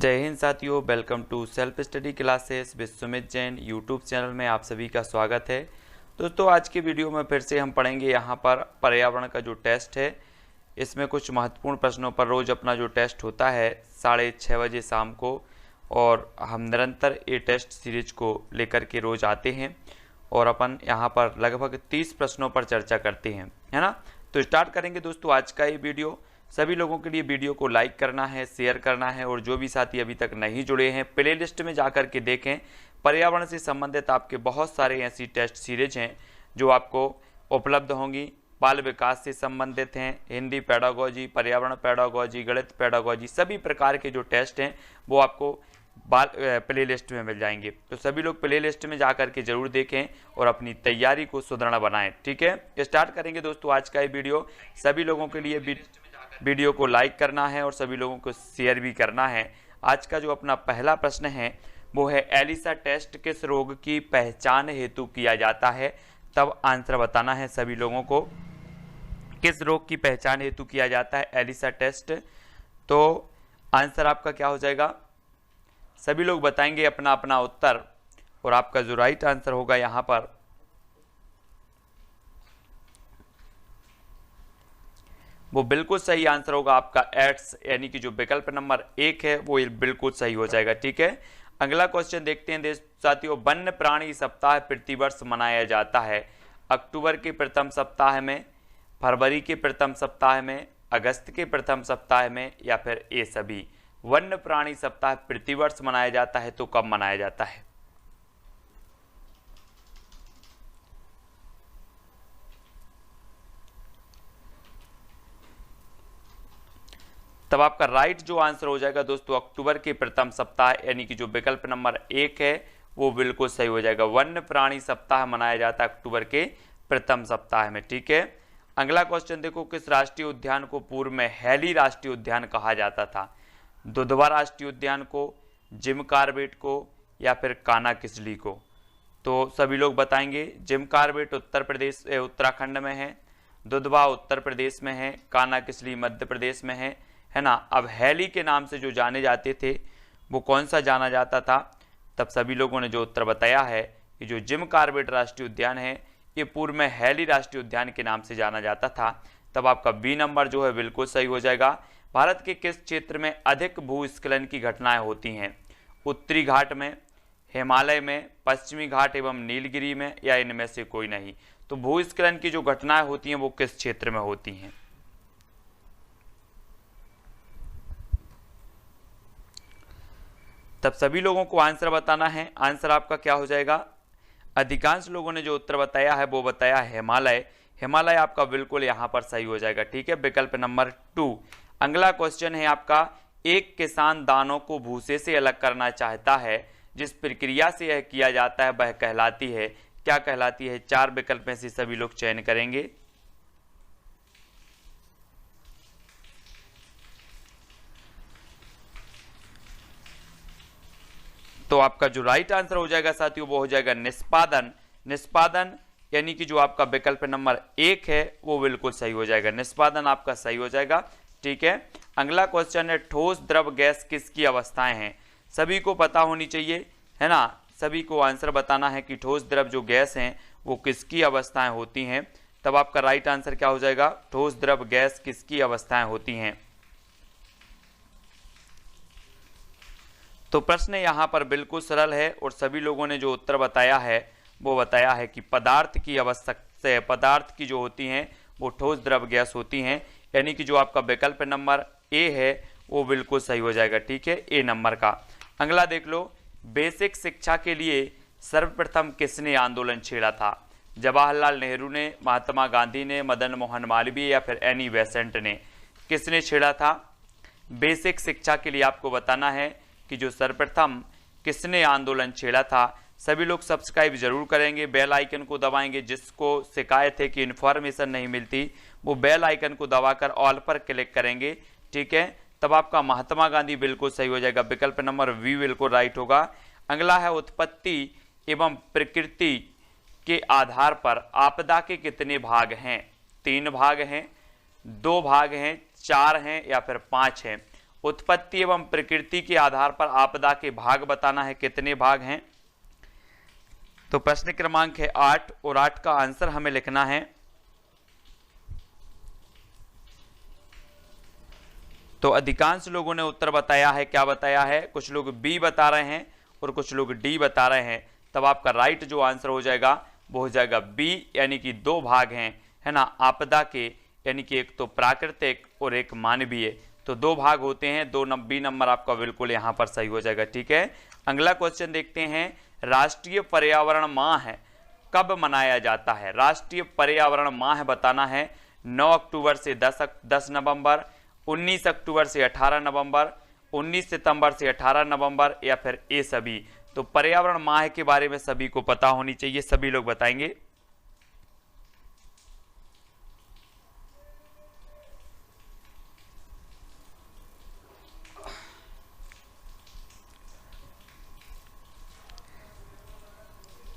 जय हिंद साथियों, welcome to self study classes with Sumit Jain YouTube channel में आप सभी का स्वागत है। दोस्तों, आज की वीडियो में फिर से हम पढ़ेंगे यहाँ पर पर्यावरण का जो टेस्ट है। इसमें कुछ महत्वपूर्ण प्रश्नों पर रोज़ अपना जो टेस्ट होता है 6:30 बजे शाम को, और हम निरंतर ये टेस्ट सीरीज को लेकर के रोज़ आते हैं और अपन यहाँ पर लगभग 30 प्रश्नों पर चर्चा करते हैं, है ना। तो स्टार्ट करेंगे दोस्तों आज का ये वीडियो। सभी लोगों के लिए वीडियो को लाइक करना है, शेयर करना है, और जो भी साथी अभी तक नहीं जुड़े हैं प्लेलिस्ट में जाकर के देखें। पर्यावरण से संबंधित आपके बहुत सारे ऐसी टेस्ट सीरीज हैं जो आपको उपलब्ध होंगी। बाल विकास से संबंधित हैं, हिंदी पेडागोजी, पर्यावरण पेडागोजी, गणित पेडागोजी, सभी प्रकार के जो टेस्ट हैं वो आपको प्लेलिस्ट में मिल जाएंगे। तो सभी लोग प्लेलिस्ट में जाकर के जरूर देखें और अपनी तैयारी को सुदृढ़ बनाएं। ठीक है, स्टार्ट करेंगे दोस्तों आज का ये वीडियो। सभी लोगों के लिए वीडियो को लाइक करना है और सभी लोगों को शेयर भी करना है। आज का जो अपना पहला प्रश्न है वो है, एलिसा टेस्ट किस रोग की पहचान हेतु किया जाता है? तब आंसर बताना है सभी लोगों को, किस रोग की पहचान हेतु किया जाता है एलिसा टेस्ट। तो आंसर आपका क्या हो जाएगा, सभी लोग बताएंगे अपना अपना उत्तर, और आपका जो राइट आंसर होगा यहाँ पर वो बिल्कुल सही आंसर होगा आपका एड्स, यानी कि जो विकल्प नंबर 1 है वो बिल्कुल सही हो जाएगा। ठीक है, अगला क्वेश्चन देखते हैं साथियों। वन्य प्राणी सप्ताह प्रतिवर्ष मनाया जाता है अक्टूबर के प्रथम सप्ताह में, फरवरी के प्रथम सप्ताह में, अगस्त के प्रथम सप्ताह में, या फिर ये सभी। वन्य प्राणी सप्ताह प्रतिवर्ष मनाया जाता है तो कब मनाया जाता है? तब आपका राइट जो आंसर हो जाएगा दोस्तों अक्टूबर के प्रथम सप्ताह, यानी कि जो विकल्प नंबर 1 है वो बिल्कुल सही हो जाएगा। वन्य प्राणी सप्ताह मनाया जाता है अक्टूबर के प्रथम सप्ताह में। ठीक है, अगला क्वेश्चन देखो, किस राष्ट्रीय उद्यान को पूर्व में हैली राष्ट्रीय उद्यान कहा जाता था? दुधवा राष्ट्रीय उद्यान को, जिम कार्बेट को, या फिर कान्हा-किसली को? तो सभी लोग बताएंगे। जिम कार्बेट उत्तर प्रदेश उत्तराखंड में है, दुधवा उत्तर प्रदेश में है, कान्हा-किसली मध्य प्रदेश में है ना। अब हैली के नाम से जो जाने जाते थे वो कौन सा जाना जाता था? तब सभी लोगों ने जो उत्तर बताया है कि जो जिम कार्बेट राष्ट्रीय उद्यान है ये पूर्व में हैली राष्ट्रीय उद्यान के नाम से जाना जाता था। तब आपका बी नंबर जो है बिल्कुल सही हो जाएगा। भारत के किस क्षेत्र में अधिक भूस्खलन की घटनाएं होती हैं? उत्तरी घाट में, हिमालय में, पश्चिमी घाट एवं नीलगिरी में, या इनमें से कोई नहीं? तो भूस्खलन की जो घटनाएं होती हैं वो किस क्षेत्र में होती हैं? तब सभी लोगों को आंसर बताना है। आंसर आपका क्या हो जाएगा? अधिकांश लोगों ने जो उत्तर बताया है वो बताया हिमालय। हिमालय आपका बिल्कुल यहां पर सही हो जाएगा। ठीक है, विकल्प नंबर 2। अगला क्वेश्चन है आपका, एक किसान दानों को भूसे से अलग करना चाहता है, जिस प्रक्रिया से यह किया जाता है वह कहलाती है, क्या कहलाती है? 4 विकल्प में से सभी लोग चयन करेंगे। तो आपका जो राइट आंसर हो जाएगा साथियों वो हो जाएगा निष्पादन। निष्पादन यानी कि जो आपका विकल्प नंबर 1 है वो बिल्कुल सही हो जाएगा। निष्पादन आपका सही हो जाएगा। ठीक है, अगला क्वेश्चन है, ठोस द्रव गैस किसकी अवस्थाएं हैं? सभी को पता होनी चाहिए, है ना। सभी को आंसर बताना है कि ठोस द्रव जो गैस हैं वो किसकी अवस्थाएं होती हैं। तब आपका राइट आंसर क्या हो जाएगा? ठोस द्रव गैस किसकी अवस्थाएं होती हैं? तो प्रश्न यहाँ पर बिल्कुल सरल है और सभी लोगों ने जो उत्तर बताया है वो बताया है कि पदार्थ की आवश्यकता, पदार्थ की जो होती हैं वो ठोस द्रव गैस होती हैं, यानी कि जो आपका विकल्प नंबर ए है वो बिल्कुल सही हो जाएगा। ठीक है, ए नंबर का। अगला देख लो, बेसिक शिक्षा के लिए सर्वप्रथम किसने आंदोलन छेड़ा था? जवाहरलाल नेहरू ने, महात्मा गांधी ने, मदन मोहन मालवीय, या फिर एनी बेसेंट ने? किसने छेड़ा था? बेसिक शिक्षा के लिए आपको बताना है कि जो सर्वप्रथम किसने आंदोलन छेड़ा था। सभी लोग सब्सक्राइब जरूर करेंगे, बेल आइकन को दबाएंगे। जिसको शिकायत है कि इन्फॉर्मेशन नहीं मिलती वो बेल आइकन को दबाकर ऑल पर क्लिक करेंगे। ठीक है, तब आपका महात्मा गांधी बिल्कुल सही हो जाएगा। विकल्प नंबर बी बिल्कुल राइट होगा। अगला है, उत्पत्ति एवं प्रकृति के आधार पर आपदा के कितने भाग हैं? 3 भाग हैं, 2 भाग हैं, 4 हैं, या फिर 5 हैं? उत्पत्ति एवं प्रकृति के आधार पर आपदा के भाग बताना है, कितने भाग हैं। तो प्रश्न क्रमांक है 8 और 8 का आंसर हमें लिखना है। तो अधिकांश लोगों ने उत्तर बताया है, क्या बताया है, कुछ लोग बी बता रहे हैं और कुछ लोग डी बता रहे हैं। तब आपका राइट जो आंसर हो जाएगा वो हो जाएगा बी, यानी कि 2 भाग हैं, है ना, आपदा के, यानी कि एक तो प्राकृतिक और एक मानवीय। तो 2 भाग होते हैं, 2 बी नंबर आपका बिल्कुल यहाँ पर सही हो जाएगा। ठीक है, अगला क्वेश्चन देखते हैं। राष्ट्रीय पर्यावरण माह कब मनाया जाता है? राष्ट्रीय पर्यावरण माह बताना है। 9 अक्टूबर से 10 नवंबर, 19 अक्टूबर से 18 नवंबर, 19 सितंबर से 18 नवंबर, या फिर ए सभी। तो पर्यावरण माह के बारे में सभी को पता होनी चाहिए, सभी लोग बताएंगे।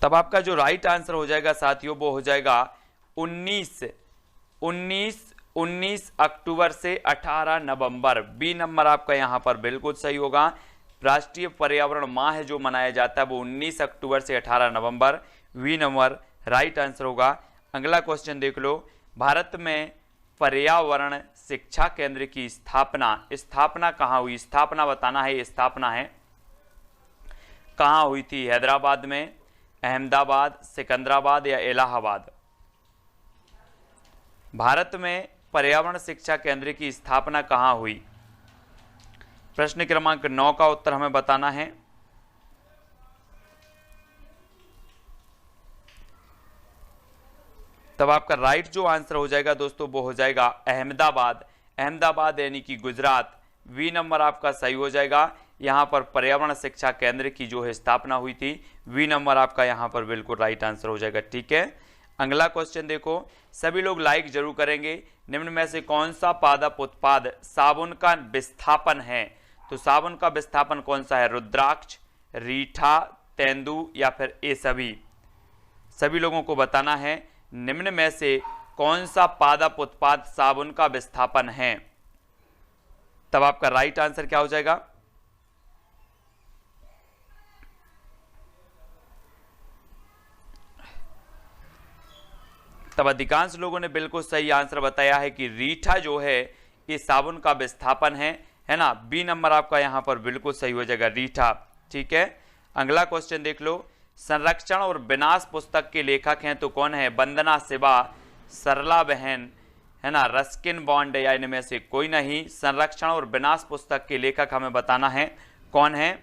तब आपका जो राइट आंसर हो जाएगा साथियों वो हो जाएगा 19 अक्टूबर से 18 नवंबर। बी नंबर आपका यहां पर बिल्कुल सही होगा। राष्ट्रीय पर्यावरण माह जो मनाया जाता है वो 19 अक्टूबर से 18 नवंबर, वी नंबर राइट आंसर होगा। अगला क्वेश्चन देख लो। भारत में पर्यावरण शिक्षा केंद्र की स्थापना कहाँ हुई? स्थापना बताना है, ये स्थापना है कहाँ हुई थी? हैदराबाद में, अहमदाबाद, सिकंदराबाद या इलाहाबाद? भारत में पर्यावरण शिक्षा केंद्र की स्थापना कहाँ हुई? प्रश्न क्रमांक 9 का उत्तर हमें बताना है। तब आपका राइट जो आंसर हो जाएगा दोस्तों वो हो जाएगा अहमदाबाद। अहमदाबाद यानी कि गुजरात, वी नंबर आपका सही हो जाएगा। यहां पर पर्यावरण शिक्षा केंद्र की जो है स्थापना हुई थी, वी नंबर आपका यहां पर बिल्कुल राइट आंसर हो जाएगा। ठीक है, अगला क्वेश्चन देखो, सभी लोग लाइक जरूर करेंगे। निम्न में से कौन सा पादप उत्पाद साबुन का विस्थापन है? तो साबुन का विस्थापन कौन सा है? रुद्राक्ष, रीठा, तेंदु या फिर ए सभी? सभी लोगों को बताना है निम्न में से कौन सा पादप उत्पाद साबुन का विस्थापन है। तब आपका राइट आंसर क्या हो जाएगा? तब अधिकांश लोगों ने बिल्कुल सही आंसर बताया है कि रीठा जो है ये साबुन का विस्थापन है ना। बी नंबर आपका यहां पर बिल्कुल सही हो जाएगा, रीठा। ठीक है, अगला क्वेश्चन देख लो। संरक्षण और विनाश पुस्तक के लेखक हैं तो कौन है? वंदना शिवा, सरला बहन, है ना, रस्किन बॉन्ड या इनमें से कोई नहीं। संरक्षण और विनाश पुस्तक के लेखक हमें बताना है कौन है।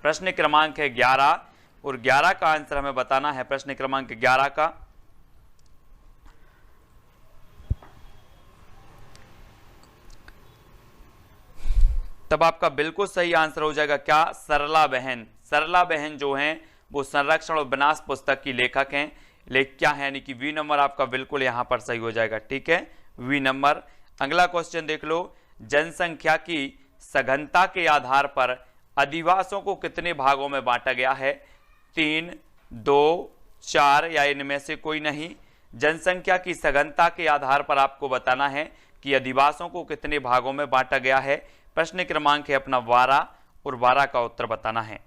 प्रश्न क्रमांक है 11 और 11 का आंसर हमें बताना है। प्रश्न क्रमांक 11 का तब आपका बिल्कुल सही आंसर हो जाएगा क्या? सरला बहन। सरला बहन जो हैं वो संरक्षण और विनाश पुस्तक की लेखक हैं। क्या है, यानी कि वी नंबर आपका बिल्कुल यहां पर सही हो जाएगा। ठीक है, वी नंबर। अगला क्वेश्चन देख लो। जनसंख्या की सघनता के आधार पर अधिवासों को कितने भागों में बांटा गया है? 3, 2, 4 या इनमें से कोई नहीं। जनसंख्या की सघनता के आधार पर आपको बताना है कि अधिवासों को कितने भागों में बांटा गया है। प्रश्न क्रमांक है अपना 12 और 12 का उत्तर बताना है।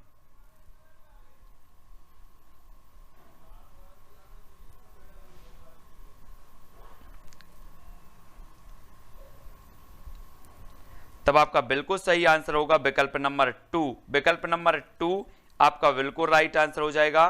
तब आपका बिल्कुल सही आंसर होगा विकल्प नंबर 2। विकल्प नंबर 2 आपका बिल्कुल राइट आंसर हो जाएगा,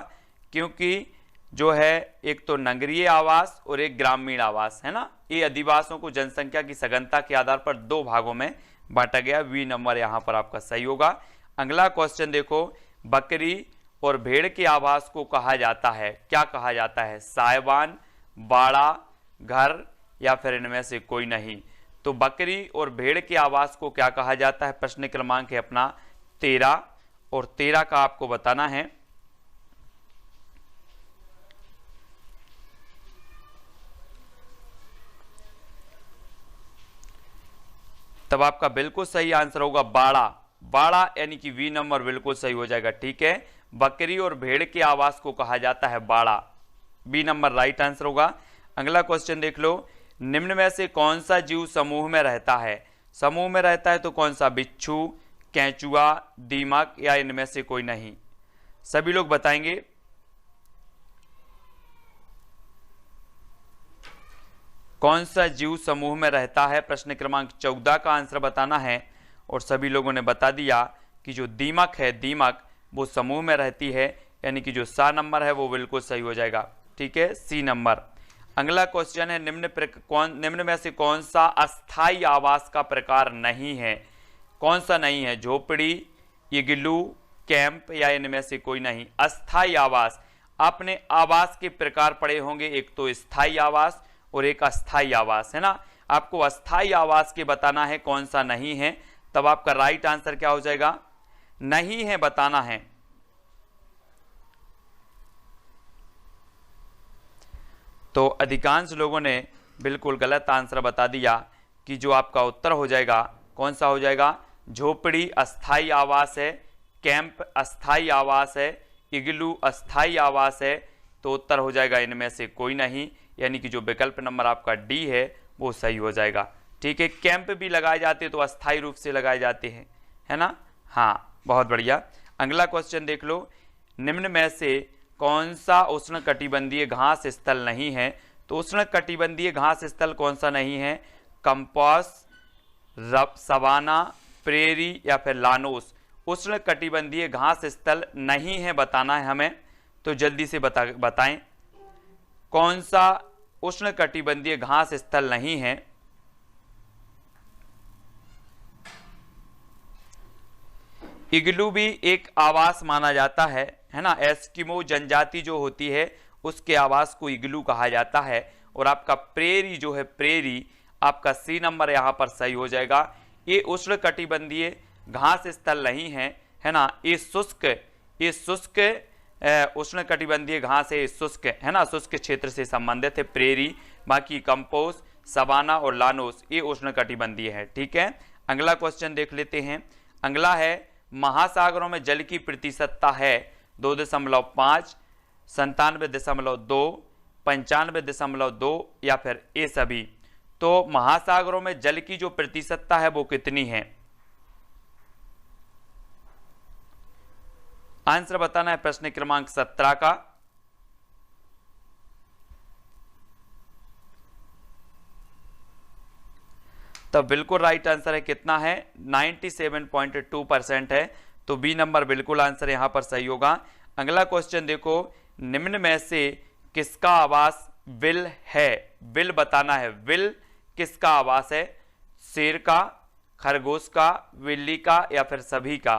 क्योंकि जो है एक तो नगरीय आवास और एक ग्रामीण आवास, है ना। ये अधिवासों को जनसंख्या की सघनता के आधार पर 2 भागों में बांटा गया। वी नंबर यहां पर आपका सही होगा। अगला क्वेश्चन देखो। बकरी और भेड़ के आवास को कहा जाता है, क्या कहा जाता है? सायवान, बाड़ा, घर या फिर इनमें से कोई नहीं। तो बकरी और भेड़ के आवास को क्या कहा जाता है? प्रश्न क्रमांक है अपना 13 और 13 का आपको बताना है। तब आपका बिल्कुल सही आंसर होगा बाड़ा। बाड़ा यानी कि वी नंबर बिल्कुल सही हो जाएगा। ठीक है, बकरी और भेड़ के आवास को कहा जाता है बाड़ा, बी नंबर राइट आंसर होगा। अगला क्वेश्चन देख लो। निम्न में से कौन सा जीव समूह में रहता है? समूह में रहता है तो कौन सा, बिच्छू, केंचुआ, दीमक या इनमें से कोई नहीं। सभी लोग बताएंगे। कौन सा जीव समूह में रहता है, प्रश्न क्रमांक 14 का आंसर बताना है। और सभी लोगों ने बता दिया कि जो दीमक है, दीमक वो समूह में रहती है, यानी कि जो सा नंबर है वो बिल्कुल सही हो जाएगा। ठीक है, सी नंबर। अगला क्वेश्चन है, निम्न में से कौन सा अस्थाई आवास का प्रकार नहीं है। कौन सा नहीं है, झोपड़ी, इग्लू, कैंप या इनमें से कोई नहीं। अस्थाई आवास, आपने आवास के प्रकार पढ़े होंगे, एक तो स्थायी आवास और एक अस्थाई आवास, है ना। आपको अस्थाई आवास के बताना है कौन सा नहीं है, तब आपका राइट आंसर क्या हो जाएगा, नहीं है बताना है। तो अधिकांश लोगों ने बिल्कुल गलत आंसर बता दिया कि जो आपका उत्तर हो जाएगा कौन सा हो जाएगा, झोपड़ी अस्थाई आवास है, कैंप अस्थाई आवास है, इग्लू अस्थाई आवास है। तो उत्तर हो जाएगा इनमें से कोई नहीं, यानी कि जो विकल्प नंबर आपका डी है वो सही हो जाएगा। ठीक है, कैंप भी लगाए जाते हैं तो अस्थाई रूप से लगाए जाते हैं, है ना। हाँ, बहुत बढ़िया। अगला क्वेश्चन देख लो, निम्न में से कौन सा उष्णकटिबंधीय घास स्थल नहीं है। तो उष्णकटिबंधीय घास स्थल कौन सा नहीं है, कंपास, सवाना, प्रेरी या फिर लानोस। उष्णकटिबंधीय घास स्थल नहीं है बताना है हमें, तो जल्दी से बताएं कौन सा उष्णकटिबंधीय घास स्थल नहीं है। इग्लू भी एक आवास माना जाता है ना। एस्किमो जनजाति जो होती है उसके आवास को इग्लू कहा जाता है। और आपका प्रेरी जो है, प्रेरी आपका सी नंबर यहां पर सही हो जाएगा। ये उष्णकटिबंधीय घास स्थल नहीं है, है ना। ये शुष्क उष्णकटिबंधीय घास है, शुष्क है ना, शुष्क क्षेत्र से संबंधित है प्रेरी। बाकी कंपोस्ट, सवाना और लानोस ये उष्णकटिबंधीय है। ठीक है, अगला क्वेश्चन देख लेते हैं। अगला है, महासागरों में जल की प्रतिशतता है 2.5, 97.2, 95.2 या फिर ये सभी। तो महासागरों में जल की जो प्रतिशतता है वो कितनी है, आंसर बताना है प्रश्न क्रमांक 17 का। तो बिल्कुल राइट आंसर है, कितना है, 97.2% है। तो बी नंबर बिल्कुल आंसर यहां पर सही होगा। अगला क्वेश्चन देखो, निम्न में से किसका आवास विल है। विल बताना है, विल किसका आवास है, शेर का, खरगोश का, बिल्ली का या फिर सभी का।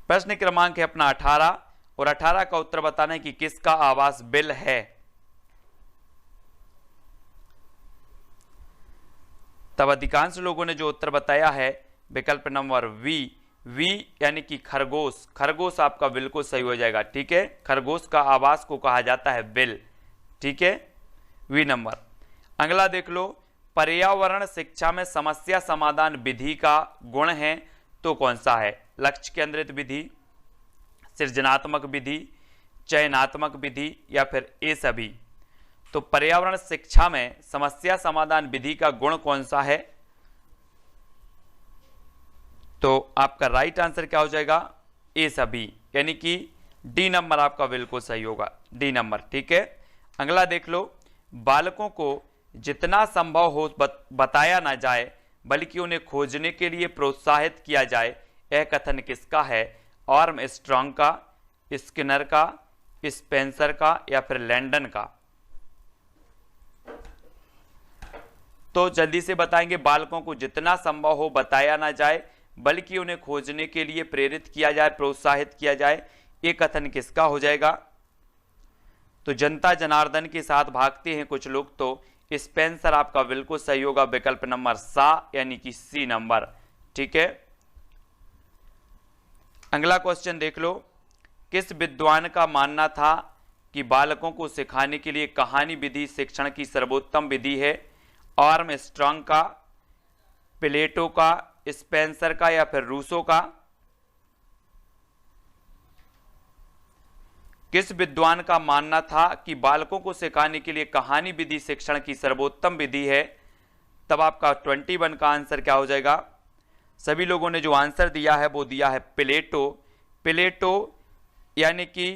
प्रश्न क्रमांक है अपना 18 और 18 का उत्तर बताना है कि किसका आवास विल है। तब अधिकांश लोगों ने जो उत्तर बताया है विकल्प नंबर वी यानी कि खरगोश। खरगोश आपका बिल्कुल सही हो जाएगा। ठीक है, खरगोश का आवास को कहा जाता है बिल। ठीक है, वी नंबर। अगला देख लो, पर्यावरण शिक्षा में समस्या समाधान विधि का गुण है तो कौन सा है, लक्ष्य केंद्रित विधि, सृजनात्मक विधि, चयनात्मक विधि या फिर ये सभी। तो पर्यावरण शिक्षा में समस्या समाधान विधि का गुण कौन सा है, तो आपका राइट आंसर क्या हो जाएगा, ए सभी, यानी कि डी नंबर आपका बिल्कुल सही होगा, डी नंबर। ठीक है, अगला देख लो, बालकों को जितना संभव हो बताया ना जाए बल्कि उन्हें खोजने के लिए प्रोत्साहित किया जाए, यह कथन किसका है, आर्मस्ट्रांग का, स्किनर का, स्पेंसर का या फिर लैंडन का। तो जल्दी से बताएंगे, बालकों को जितना संभव हो बताया ना जाए बल्कि उन्हें खोजने के लिए प्रेरित किया जाए, प्रोत्साहित किया जाए, ये कथन किसका हो जाएगा। तो जनता जनार्दन के साथ भागते हैं कुछ लोग, तो स्पेंसर आपका बिल्कुल सही होगा, विकल्प नंबर सा यानी कि सी नंबर। ठीक है, अगला क्वेश्चन देख लो, किस विद्वान का मानना था कि बालकों को सिखाने के लिए कहानी विधि शिक्षण की सर्वोत्तम विधि है, आर्मस्ट्रांग का, प्लेटो का, स्पेंसर का या फिर रूसो का। किस विद्वान का मानना था कि बालकों को सिखाने के लिए कहानी विधि शिक्षण की सर्वोत्तम विधि है, तब आपका 21 का आंसर क्या हो जाएगा? सभी लोगों ने जो आंसर दिया है वो दिया है प्लेटो। प्लेटो यानी कि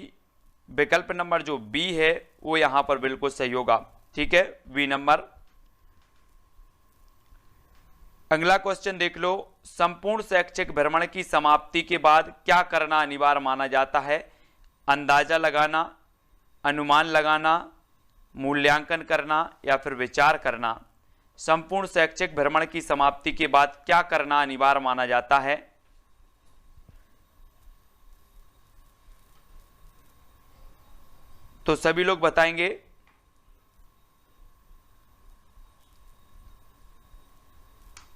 विकल्प नंबर जो बी है वो यहां पर बिल्कुल सही होगा। ठीक है, बी नंबर। अगला क्वेश्चन देख लो, संपूर्ण शैक्षिक भ्रमण की समाप्ति के बाद क्या करना अनिवार्य माना जाता है? अंदाजा लगाना, अनुमान लगाना, मूल्यांकन करना या फिर विचार करना। संपूर्ण शैक्षिक भ्रमण की समाप्ति के बाद क्या करना अनिवार्य माना जाता है? तो सभी लोग बताएंगे।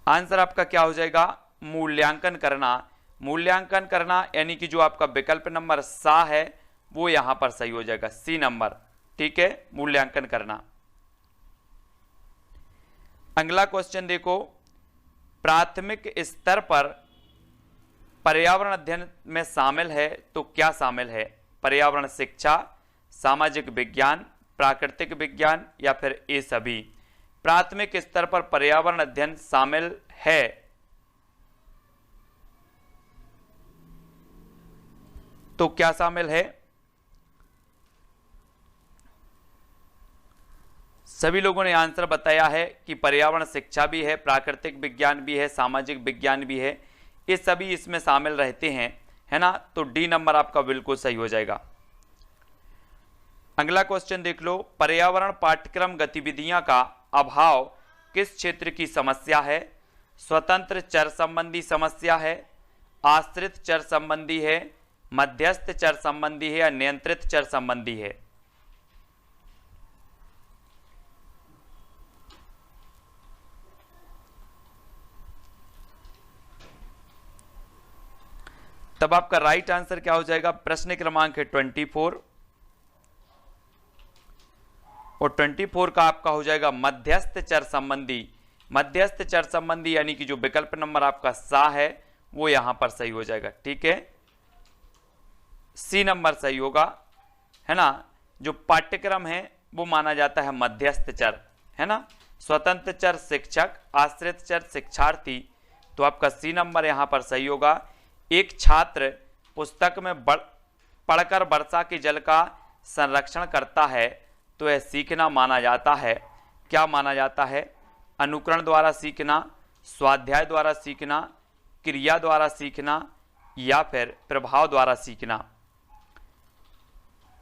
आंसर आपका क्या हो जाएगा? मूल्यांकन करना। मूल्यांकन करना यानी कि जो आपका विकल्प नंबर सा है वो यहां पर सही हो जाएगा, सी नंबर। ठीक है, मूल्यांकन करना। अगला क्वेश्चन देखो, प्राथमिक स्तर पर पर्यावरण अध्ययन में शामिल है तो क्या शामिल है? पर्यावरण शिक्षा, सामाजिक विज्ञान, प्राकृतिक विज्ञान या फिर ये सभी। प्राथमिक स्तर पर पर्यावरण अध्ययन शामिल है तो क्या शामिल है? सभी लोगों ने आंसर बताया है कि पर्यावरण शिक्षा भी है, प्राकृतिक विज्ञान भी है, सामाजिक विज्ञान भी है, ये सभी इसमें शामिल रहते हैं, है ना। तो डी नंबर आपका बिल्कुल सही हो जाएगा। अगला क्वेश्चन देख लो, पर्यावरण पाठ्यक्रम गतिविधियां का अभाव किस क्षेत्र की समस्या है? स्वतंत्र चर संबंधी समस्या है, आश्रित चर संबंधी है, मध्यस्थ चर संबंधी है या नियंत्रित चर संबंधी है? तब आपका राइट आंसर क्या हो जाएगा? प्रश्न क्रमांक है 24 और 24 का आपका हो जाएगा मध्यस्थ चर संबंधी। मध्यस्थ चर संबंधी यानी कि जो विकल्प नंबर आपका सा है वो यहां पर सही हो जाएगा। ठीक है, सी नंबर सही होगा, है ना। जो पाठ्यक्रम है वो माना जाता है मध्यस्थ चर, है ना। स्वतंत्र चर शिक्षक, आश्रित चर शिक्षार्थी, तो आपका सी नंबर यहां पर सही होगा। एक छात्र पुस्तक में पढ़कर वर्षा के जल का संरक्षण करता है तो यह सीखना माना जाता है। क्या माना जाता है? अनुकरण द्वारा सीखना, स्वाध्याय द्वारा सीखना, क्रिया द्वारा सीखना या फिर प्रभाव द्वारा सीखना।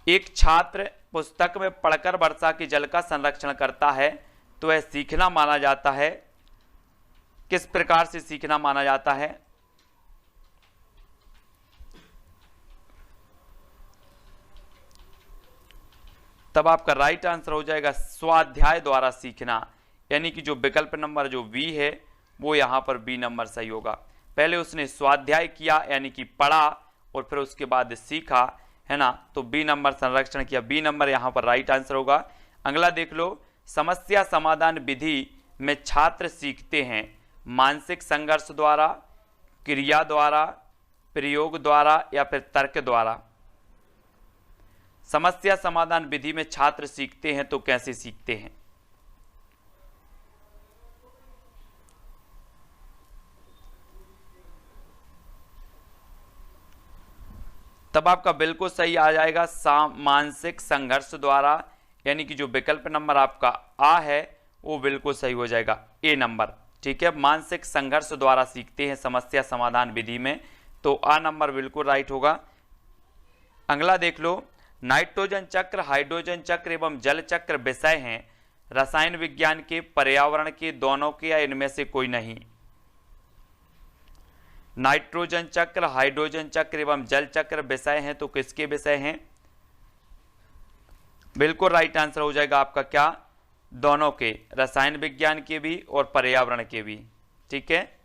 एक छात्र पुस्तक में पढ़कर वर्षा के जल का संरक्षण करता है तो यह सीखना माना जाता है। किस प्रकार से सीखना माना जाता है? तब आपका राइट आंसर हो जाएगा स्वाध्याय द्वारा सीखना, यानी कि जो विकल्प नंबर जो बी है वो यहां पर बी नंबर सही होगा। पहले उसने स्वाध्याय किया यानी कि पढ़ा और फिर उसके बाद सीखा, है ना। तो बी नंबर संरक्षण किया, बी नंबर यहां पर राइट आंसर होगा। अगला देख लो, समस्या समाधान विधि में छात्र सीखते हैं मानसिक संघर्ष द्वारा, क्रिया द्वारा, प्रयोग द्वारा या फिर तर्क द्वारा। समस्या समाधान विधि में छात्र सीखते हैं तो कैसे सीखते हैं? तब आपका बिल्कुल सही आ जाएगा मानसिक संघर्ष द्वारा, यानी कि जो विकल्प नंबर आपका आ है वो बिल्कुल सही हो जाएगा, ए नंबर। ठीक है, मानसिक संघर्ष द्वारा सीखते हैं समस्या समाधान विधि में, तो आ नंबर बिल्कुल राइट होगा। अगला देख लो, नाइट्रोजन चक्र, हाइड्रोजन चक्र एवं जल चक्र विषय हैं रसायन विज्ञान के, पर्यावरण के, दोनों के या इनमें से कोई नहीं। नाइट्रोजन चक्र, हाइड्रोजन चक्र एवं जल चक्र विषय हैं तो किसके विषय हैं? बिल्कुल राइट आंसर हो जाएगा आपका क्या? दोनों के, रसायन विज्ञान के भी और पर्यावरण के भी। ठीक है,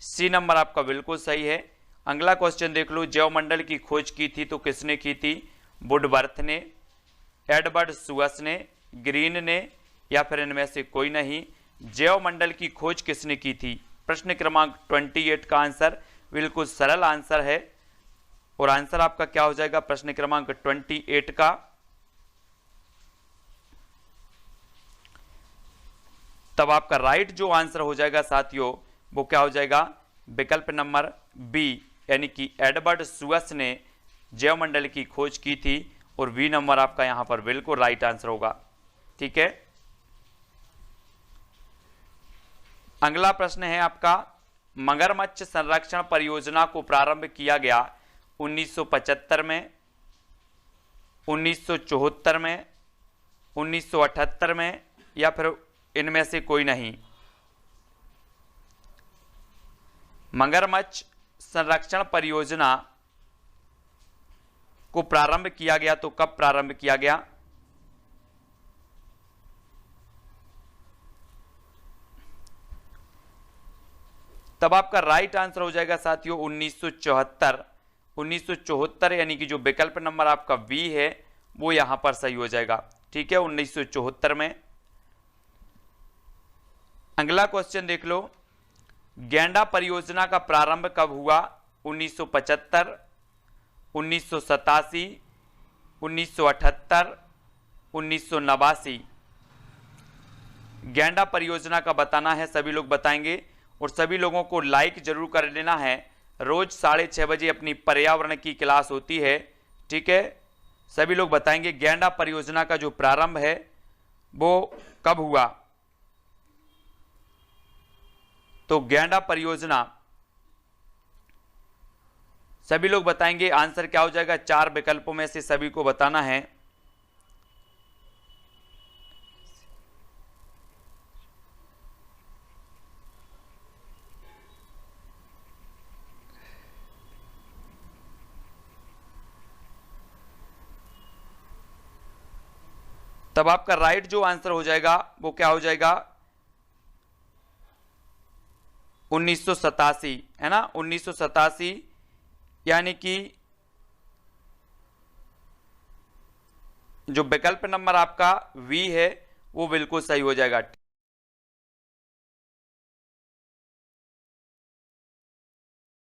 सी नंबर आपका बिल्कुल सही है। अगला क्वेश्चन देख लो, जैवमंडल की खोज की थी तो किसने की थी? वुडवर्थ ने, एडवर्ड सुअस ने, ग्रीन ने या फिर इनमें से कोई नहीं। जैवमंडल की खोज किसने की थी? प्रश्न क्रमांक 28 का आंसर बिल्कुल सरल आंसर है और आंसर आपका क्या हो जाएगा प्रश्न क्रमांक 28 का? तब आपका राइट जो आंसर हो जाएगा साथियों वो क्या हो जाएगा, विकल्प नंबर बी, यानी कि एडवर्ड सुअस ने जैवमंडल की खोज की थी, और बी नंबर आपका यहां पर बिल्कुल राइट आंसर होगा। ठीक है, अगला प्रश्न है आपका, मगरमच्छ संरक्षण परियोजना को प्रारंभ किया गया 1975 में, 1974 में, 1978 में, या फिर इनमें से कोई नहीं। मगरमच्छ संरक्षण परियोजना को प्रारंभ किया गया तो कब प्रारंभ किया गया? तब आपका राइट आंसर हो जाएगा साथियों 1974। 1974 यानी कि जो विकल्प नंबर आपका बी है वो यहां पर सही हो जाएगा। ठीक है, 1974 में। अगला क्वेश्चन देख लो, गैंडा परियोजना का प्रारंभ कब हुआ? 1975, 1987, 1978, 1989। गैंडा परियोजना का बताना है, सभी लोग बताएंगे, और सभी लोगों को लाइक जरूर कर लेना है। रोज 6:30 बजे अपनी पर्यावरण की क्लास होती है। ठीक है, सभी लोग बताएंगे गैंडा परियोजना का जो प्रारंभ है वो कब हुआ। तो गैंडा परियोजना सभी लोग बताएंगे, आंसर क्या हो जाएगा? 4 विकल्पों में से सभी को बताना है। तब आपका राइट जो आंसर हो जाएगा वो क्या हो जाएगा? 1987, है ना, 1987, यानी कि जो विकल्प नंबर आपका वी है वो बिल्कुल सही हो जाएगा।